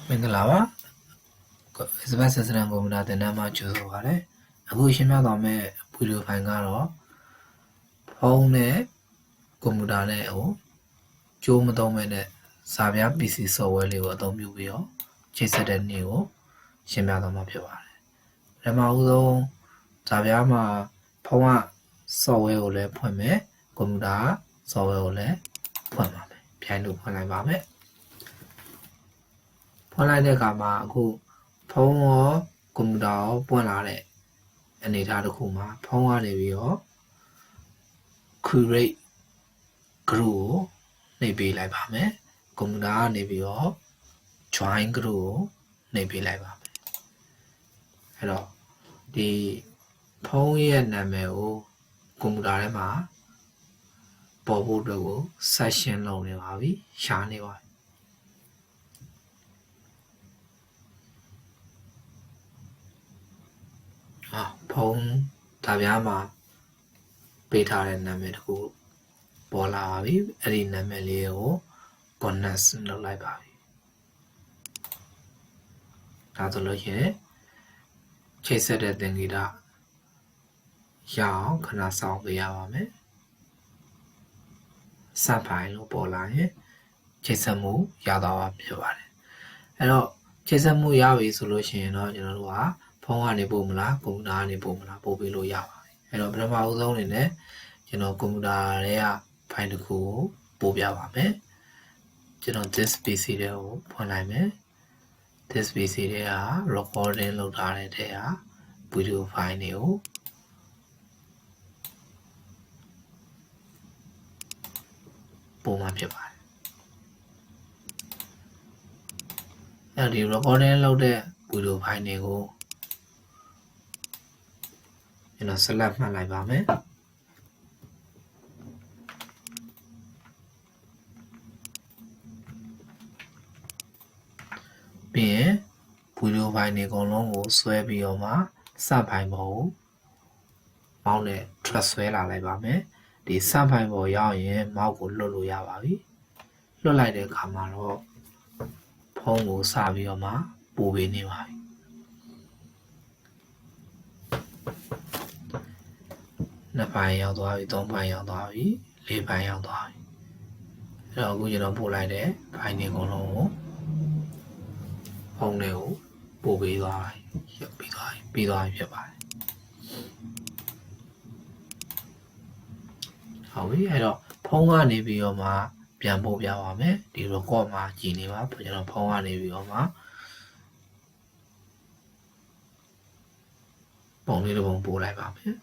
မင်္ဂလာပါစပတ်ဆက်စရန်ကွန်ပျူတာသင်တန်းမှာကြိုဆိုပါရစေအခုရှင်းပြသွားမယ့်ဗီဒီယိုဖိုင်ကတော့ဖုန်းနဲ့ကွန်ပျူတာနဲ့ကြိုးမသုံးမဲ့နဲ့စာပြ PC software လေးကိုအသုံးပြုပြီးတော့ချိတ်ဆက်တဲ့နည်းကိုရှင်းပြသွားမှာဖြစ်ပါတယ်ပထမဦးဆုံးစာပြမှာဖုန်းက software ကိုလည်းဖွင့်မယ်ကွန်ပျူတာ software ကိုလည်းဖွင့်ပါမယ်ပြိုင်လို့ဖွင့်လိုက်ပါမယ်ဖွင့်လိုက်တဲ့အခါမှာအခုဖုန်းရောကွန်ပျူတာရောပွင့်လာတဲ့အနေအထားတစ်ခုမှာဖုန်းကနေပြီးတော့ create group ကိုနှိပ်ပေးလိုက်ပါမယ်ကွန်ပျူတာကနေပြီးတော့ join group ကိုနှိပ်ပေးလိုက်ပါမယ်အဲ့တော့ဒီဖုန်းရဲ့နာမည်ကိုကွန်ပျူတာထဲမှာပေါ်ဖို့အတွက်ကို session လုပ်နေပါပြီရှားနေပါပြီဖုန်းဒါပြားမှာပေးထားတဲ့နာမည်တစ်ခုပေါ်လာပါပြီအဲ့ဒီနာမည်လေးကို connect လုပ်လိုက်ပါပြီဒါဆိုလို့ရှိရင်ချိတ်ဆက်တဲ့သင်္ကေတရအောင်ခဏစောင့်ပေးရပါမယ်စဖိုင်လို့ပေါ်လာရင်ချိတ်ဆက်မှုရသွားပါဖြစ်ပါတယ်အဲ့တော့ချိတ်ဆက်မှုရပြီဆိုလို့ရှိရင်တော့ကျွန်တော်တို့ကဖုန်းကနေပို့မလားကွန်ပျူတာကနေပို့မလားပို့ပေးလို့ရပါတယ်အဲ့တော့ပထမဦးဆုံးအနေနဲ့ကျွန်တော်ကွန်ပျူတာရဲ့ဖိုင်တစ်ခုကိုပို့ပြပါမယ်ကျွန်တော် this PC တွေကိုဖွင့်လိုက်မယ် this PC တွေက recording လုပ်ထားတဲ့ထဲက video file တွေကိုပို့မှာဖြစ်ပါတယ်အဲ့ဒီ recording လုပ်တဲ့ video file တွေကိုကျွန်တော် select မှတ်လိုက်ပါမယ်ပြီးရင် video file တွေအကုန်လုံးကိုဆွဲပြီးတော့မှစဖိုင်ပေါ်ကိုမောင်းနဲ့ transfer လာလိုက်ပါမယ်ဒီစဖိုင်ပေါ်ရောက်ရင်မောက်ကိုလွတ်လို့ရပါပြီလွတ်လိုက်တဲ့အခါမှာတော့ဖုန်းကိုစပြီးတော့မှပို့ပေးနေပါပြီနှစ်ပိုင်းရောက်သွားပြီသုံးပိုင်းရောက်သွားပြီလေးပိုင်းရောက်သွားပြီအဲ့တော့အခုကျွန်တော်ပို့လိုက်တဲ့ဘိုင်းတွေအကုန်လုံးကိုဖုန်းတွေကိုပို့ပေးသွားပြီပြီးသွားပြီဖြစ်ပါတယ်ဟုတ်ပြီအဲ့တော့ဖုန်းကနေပြီးတော့မှပြန်ပို့ပြပါမယ်ဒီ record မှာကြည်နေပါကျွန်တော်ဖုန်းကနေပြီးတော့မှပုံလေးတစ်ပုံပို့လိုက်ပါမယ်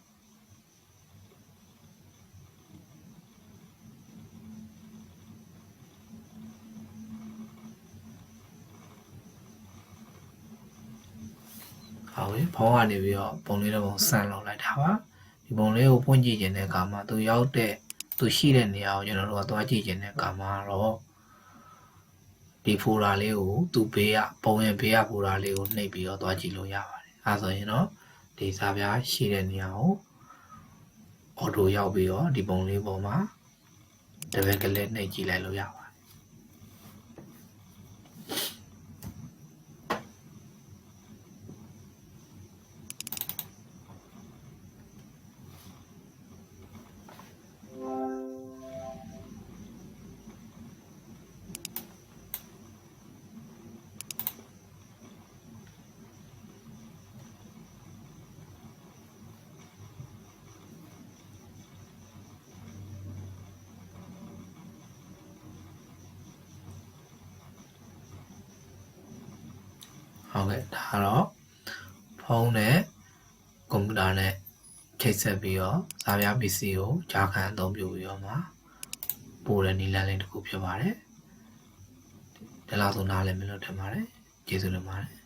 ဟုတ်ပြီဖုန်းကနေပြီးတော့ပုံလေးတစ်ပုံဆန်လောက်လိုက်တာပါဒီပုံလေးကိုပွင့်ကြည့်ခြင်းတဲ့အခါမှာသူရောက်တဲ့သူရှိတဲ့နေရာကိုကျွန်တော်တို့ကသွားကြည့်ခြင်းတဲ့အခါမှာတော့ဒီဖိုဒါလေးကိုသူဘေးကပုံရဲ့ဘေးကဖိုဒါလေးကိုနှိပ်ပြီးတော့သွားကြည့်လို့ရပါတယ်အဲဆိုရင်တော့ဒီစာပြားရှိတဲ့နေရာကိုအော်တိုရောက်ပြီးတော့ဒီပုံလေးပေါ်မှာတပည့်ကလေးနှိပ်ကြည့်လိုက်လို့ရပါတယ်ဟုတ်ကဲ့ဒါတော့ဖုန်းနဲ့ကွန်ပျူတာနဲ့ချိတ်ဆက်ပြီးတော့စာပြ PC ကိုကြားခံအသုံးပြုပြီးတော့မှပို့တဲ့နည်းလမ်းလေးတစ်ခုဖြစ်ပါတယ်ဒီလောက်ဆိုနားလည်မယ်လို့ထင်ပါတယ်ကျေးဇူးတင်ပါတယ်